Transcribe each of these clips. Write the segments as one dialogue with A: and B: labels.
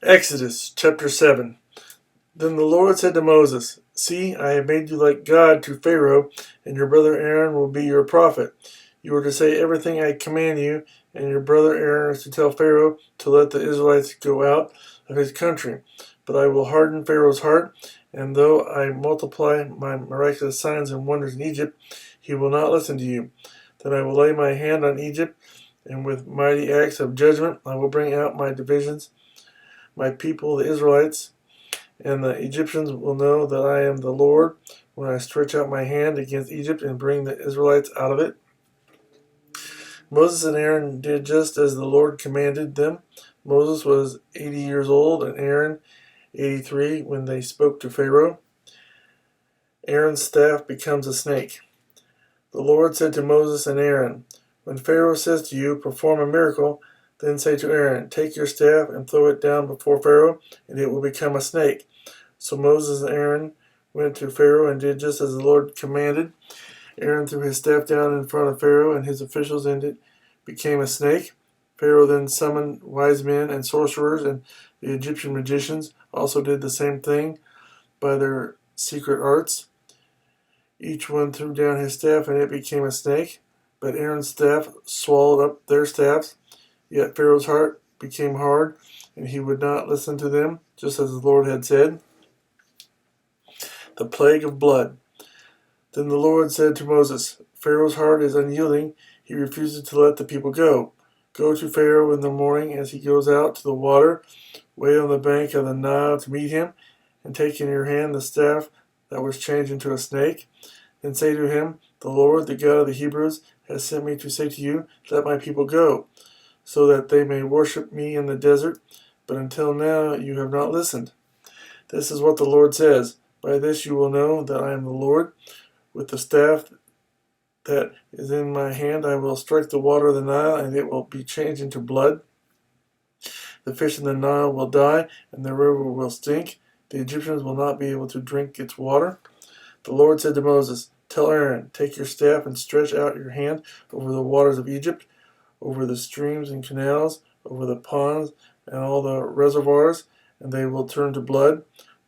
A: Exodus chapter 7. Then the Lord said to Moses, See, I have made you like God to Pharaoh, and your brother Aaron will be your prophet. You are to say everything I command you, and your brother Aaron is to tell Pharaoh to let the Israelites go out of his country. But I will harden Pharaoh's heart, and though I multiply my miraculous signs and wonders in Egypt, he will not listen to you. Then I will lay my hand on Egypt, and with mighty acts of judgment I will bring out my divisions, my people, the Israelites, and the Egyptians will know that I am the Lord when I stretch out my hand against Egypt and bring the Israelites out of it. Moses and Aaron did just as the Lord commanded them. Moses was 80 years old and Aaron 83 when they spoke to Pharaoh. Aaron's staff becomes a snake. The Lord said to Moses and Aaron, When Pharaoh says to you, Perform a miracle, then say to Aaron, Take your staff and throw it down before Pharaoh, and it will become a snake. So Moses and Aaron went to Pharaoh and did just as the Lord commanded. Aaron threw his staff down in front of Pharaoh and his officials, and it became a snake. Pharaoh then summoned wise men and sorcerers, and the Egyptian magicians also did the same thing by their secret arts. Each one threw down his staff, and it became a snake. But Aaron's staff swallowed up their staffs. Yet Pharaoh's heart became hard, and he would not listen to them, just as the Lord had said. The plague of blood. Then the Lord said to Moses, Pharaoh's heart is unyielding. He refuses to let the people go. Go to Pharaoh in the morning as he goes out to the water. Wait on the bank of the Nile to meet him, and take in your hand the staff that was changed into a snake. Then say to him, The Lord, the God of the Hebrews, has sent me to say to you, Let my people go, so that they may worship me in the desert. But until now you have not listened. This is what the Lord says. By this you will know that I am the Lord. With the staff that is in my hand I will strike the water of the Nile, and it will be changed into blood. The fish in the Nile will die, and the river will stink. The Egyptians will not be able to drink its water. The Lord said to Moses, Tell Aaron, take your staff and stretch out your hand over the waters of Egypt, over the streams and canals, over the ponds and all the reservoirs, and they will turn to blood.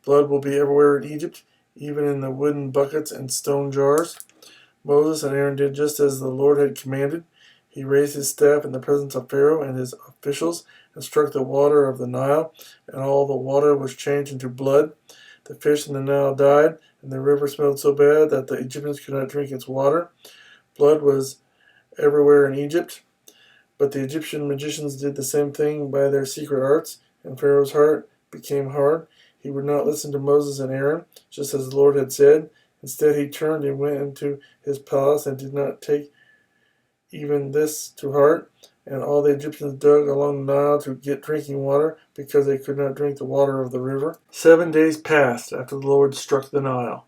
A: Blood will be everywhere in Egypt, even in the wooden buckets and stone jars. Moses and Aaron did just as the Lord had commanded. He raised his staff in the presence of Pharaoh and his officials and struck the water of the Nile, and all the water was changed into blood. The fish in the Nile died, and the river smelled so bad that the Egyptians could not drink its water. Blood was everywhere in Egypt. But the Egyptian magicians did the same thing by their secret arts, and Pharaoh's heart became hard. He would not listen to Moses and Aaron, just as the Lord had said. Instead, he turned and went into his palace and did not take even this to heart. And all the Egyptians dug along the Nile to get drinking water, because they could not drink the water of the river. 7 days passed after the Lord struck the Nile.